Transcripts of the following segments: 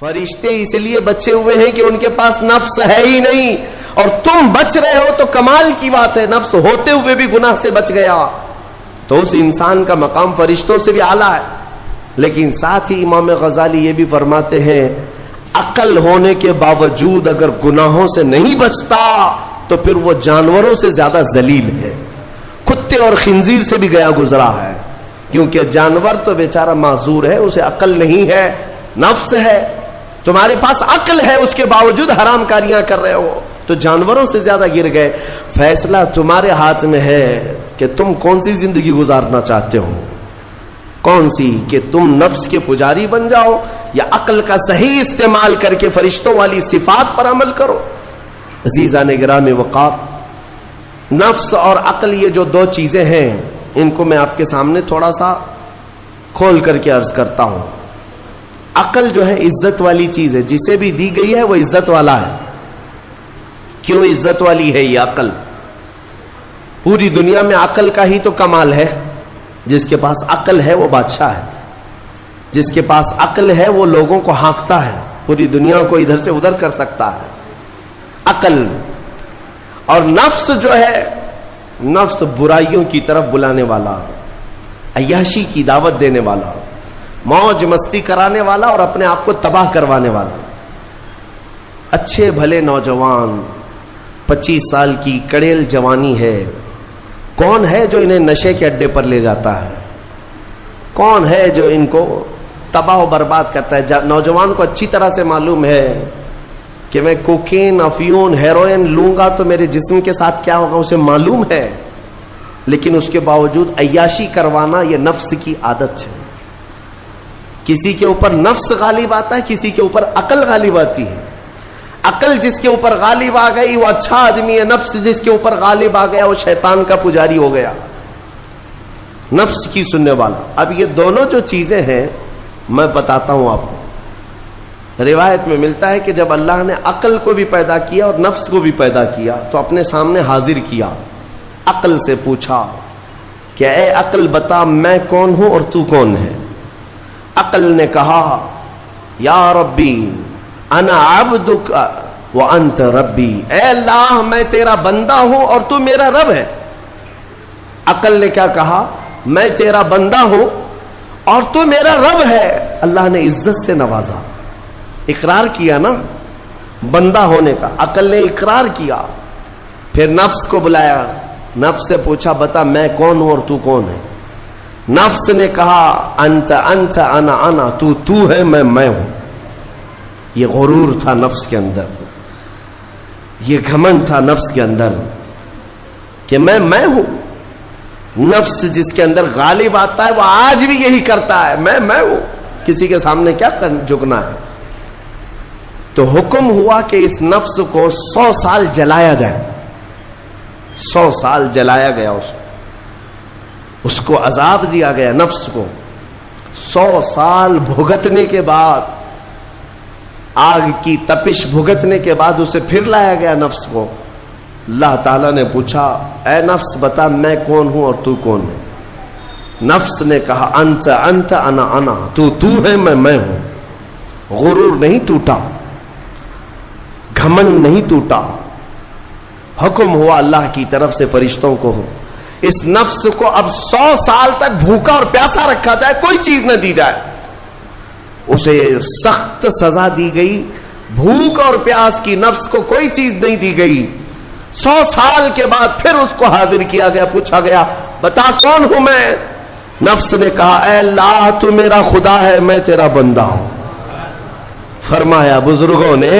فرشتے اس لیے بچے ہوئے ہیں کہ ان کے پاس نفس ہے ہی نہیں، اور تم بچ رہے ہو تو کمال کی بات ہے، نفس ہوتے ہوئے بھی گناہ سے بچ گیا تو اس انسان کا مقام فرشتوں سے بھی اعلیٰ ہے۔ لیکن ساتھ ہی امام غزالی یہ بھی فرماتے ہیں عقل ہونے کے باوجود اگر گناہوں سے نہیں بچتا تو پھر وہ جانوروں سے زیادہ ذلیل ہے، کتے اور خنزیر سے بھی گیا گزرا ہے، کیونکہ جانور تو بیچارہ معذور ہے، اسے عقل نہیں ہے، نفس ہے۔ تمہارے پاس عقل ہے اس کے باوجود حرام کاریاں کر رہے ہو تو جانوروں سے زیادہ گر گئے۔ فیصلہ تمہارے ہاتھ میں ہے کہ تم کون سی زندگی گزارنا چاہتے ہو، کون سی، کہ تم نفس کے پجاری بن جاؤ یا عقل کا صحیح استعمال کر کے فرشتوں والی صفات پر عمل کرو۔ عزیزان گرامی وقار، نفس اور عقل یہ جو دو چیزیں ہیں ان کو میں آپ کے سامنے تھوڑا سا کھول کر کے عرض کرتا ہوں۔ عقل جو ہے عزت والی چیز ہے، جسے بھی دی گئی ہے وہ عزت والا ہے۔ کیوں عزت والی ہے یہ عقل؟ پوری دنیا میں عقل کا ہی تو کمال ہے، جس کے پاس عقل ہے وہ بادشاہ ہے، جس کے پاس عقل ہے وہ لوگوں کو ہانکتا ہے، پوری دنیا کو ادھر سے ادھر کر سکتا ہے۔ عقل اور نفس جو ہے، نفس برائیوں کی طرف بلانے والا، عیاشی کی دعوت دینے والا، موج مستی کرانے والا اور اپنے آپ کو تباہ کروانے والا۔ اچھے بھلے نوجوان، 25 سال کی کڑیل جوانی ہے، کون ہے جو انہیں نشے کے اڈے پر لے جاتا ہے؟ کون ہے جو ان کو تباہ و برباد کرتا ہے؟ نوجوان کو اچھی طرح سے معلوم ہے کہ میں کوکین، افیون، ہیروئن لوں گا تو میرے جسم کے ساتھ کیا ہوگا، اسے معلوم ہے، لیکن اس کے باوجود عیاشی کروانا یہ نفس کی عادت ہے۔ کسی کے اوپر نفس غالب آتا ہے، کسی کے اوپر عقل غالب آتی ہے۔ عقل جس کے اوپر غالب آ گئی وہ اچھا آدمی ہے، نفس جس کے اوپر غالب آ گیا وہ شیطان کا پجاری ہو گیا، نفس کی سننے والا۔ اب یہ دونوں جو چیزیں ہیں میں بتاتا ہوں آپ کو۔ روایت میں ملتا ہے کہ جب اللہ نے عقل کو بھی پیدا کیا اور نفس کو بھی پیدا کیا تو اپنے سامنے حاضر کیا، عقل سے پوچھا کہ اے عقل بتا میں کون ہوں اور تو کون ہے؟ عقل نے کہا یا ربی انا عبدک وانت ربی، اے اللہ میں تیرا بندہ ہوں اور تو میرا رب ہے۔ عقل نے کیا کہا؟ میں تیرا بندہ ہوں اور تو میرا رب ہے۔ اللہ نے عزت سے نوازا، اقرار کیا نا بندہ ہونے کا، عقل نے اقرار کیا۔ پھر نفس کو بلایا، نفس سے پوچھا بتا میں کون ہوں اور تو کون ہے؟ نفس نے کہا انت انت انا انا، تو ہے میں ہوں۔ یہ غرور تھا نفس کے اندر، یہ گھمنڈ تھا نفس کے اندر کہ میں ہوں۔ نفس جس کے اندر غالب آتا ہے وہ آج بھی یہی کرتا ہے، میں ہوں، کسی کے سامنے کیا جھکنا ہے۔ تو حکم ہوا کہ اس نفس کو 100 سال جلایا جائے۔ 100 سال جلایا گیا، اس کو عذاب دیا گیا نفس کو۔ 100 سال بھگتنے کے بعد، آگ کی تپش بھگتنے کے بعد اسے پھر لایا گیا نفس کو۔ اللہ تعالیٰ نے پوچھا اے نفس بتا میں کون ہوں اور تو کون ہے؟ نفس نے کہا انت انت انا انا، تو ہے میں ہوں۔ غرور نہیں ٹوٹا، گھمنڈ نہیں ٹوٹا۔ حکم ہوا اللہ کی طرف سے فرشتوں کو، اس نفس کو اب 100 سال تک بھوکا اور پیاسا رکھا جائے، کوئی چیز نہ دی جائے۔ اسے سخت سزا دی گئی، بھوک اور پیاس کی نفس کو کوئی چیز نہیں دی گئی۔ 100 سال کے بعد پھر اس کو حاضر کیا گیا، پوچھا گیا بتا کون ہوں میں؟ نفس نے کہا اے اللہ تو میرا خدا ہے، میں تیرا بندہ ہوں۔ فرمایا بزرگوں نے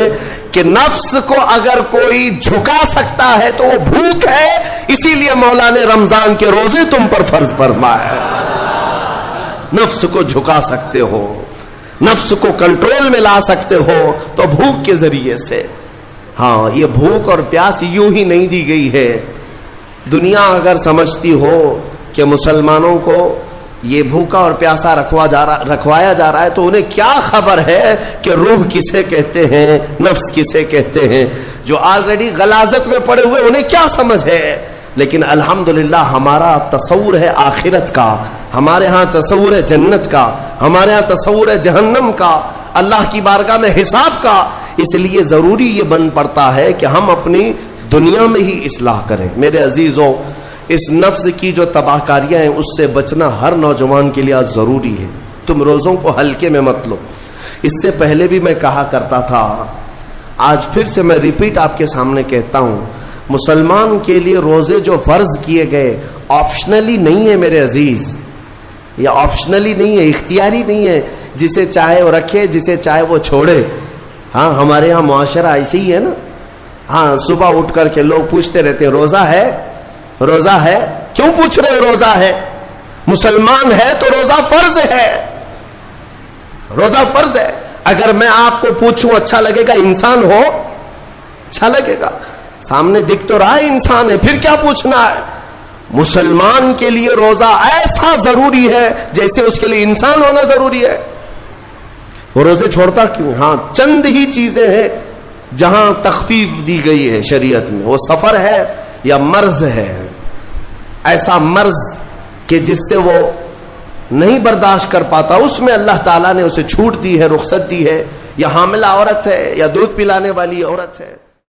کہ نفس کو اگر کوئی جھکا سکتا ہے تو وہ بھوک ہے، اسی لیے مولا نے رمضان کے روزے تم پر فرض فرمایا۔ نفس کو جھکا سکتے ہو، نفس کو کنٹرول میں لا سکتے ہو تو بھوک کے ذریعے سے۔ ہاں یہ بھوک اور پیاس یوں ہی نہیں دی گئی ہے۔ دنیا اگر سمجھتی ہو کہ مسلمانوں کو یہ بھوکا اور پیاسا رکھوایا جا رہا ہے تو انہیں کیا خبر ہے کہ روح کسے کہتے ہیں، نفس کسے کہتے ہیں؟ جو آلریڈی غلاظت میں پڑے ہوئے انہیں کیا سمجھ ہے؟ لیکن الحمدللہ ہمارا تصور ہے آخرت کا، ہمارے ہاں تصور ہے جنت کا، ہمارے ہاں تصور ہے جہنم کا۔ اللہ کی بارگاہ میں حساب کا، اس لیے ضروری یہ بن پڑتا ہے کہ ہم اپنی دنیا میں ہی اصلاح کریں۔ میرے عزیزوں، اس نفس کی جو تباہ کاریاں ہیں اس سے بچنا ہر نوجوان کے لیے آج ضروری ہے۔ تم روزوں کو ہلکے میں مت لو۔ اس سے پہلے بھی میں کہا کرتا تھا، آج پھر سے میں ریپیٹ آپ کے سامنے کہتا ہوں، مسلمان کے لیے روزے جو فرض کیے گئے آپشنلی نہیں ہے میرے عزیز، یہ آپشنلی نہیں ہے، اختیاری نہیں ہے، جسے چاہے وہ رکھے جسے چاہے وہ چھوڑے۔ ہاں ہمارے ہاں معاشرہ ایسے ہی ہے نا، ہاں صبح اٹھ کر کے لوگ پوچھتے رہتے ہیں روزہ ہے، روزہ ہے؟ کیوں پوچھ رہے روزہ ہے؟ مسلمان ہے تو روزہ فرض ہے، روزہ فرض ہے۔ اگر میں آپ کو پوچھوں اچھا لگے گا؟ انسان ہو اچھا لگے گا، سامنے دکھ تو رہا ہے انسان ہے، پھر کیا پوچھنا ہے؟ مسلمان کے لیے روزہ ایسا ضروری ہے جیسے اس کے لیے انسان ہونا ضروری ہے۔ وہ روزے چھوڑتا کیوں؟ ہاں چند ہی چیزیں ہیں جہاں تخفیف دی گئی ہے شریعت میں، وہ سفر ہے یا مرض ہے، ایسا مرض کہ جس سے وہ نہیں برداشت کر پاتا، اس میں اللہ تعالیٰ نے اسے چھوٹ دی ہے، رخصت دی ہے، یا حاملہ عورت ہے یا دودھ پلانے والی عورت ہے۔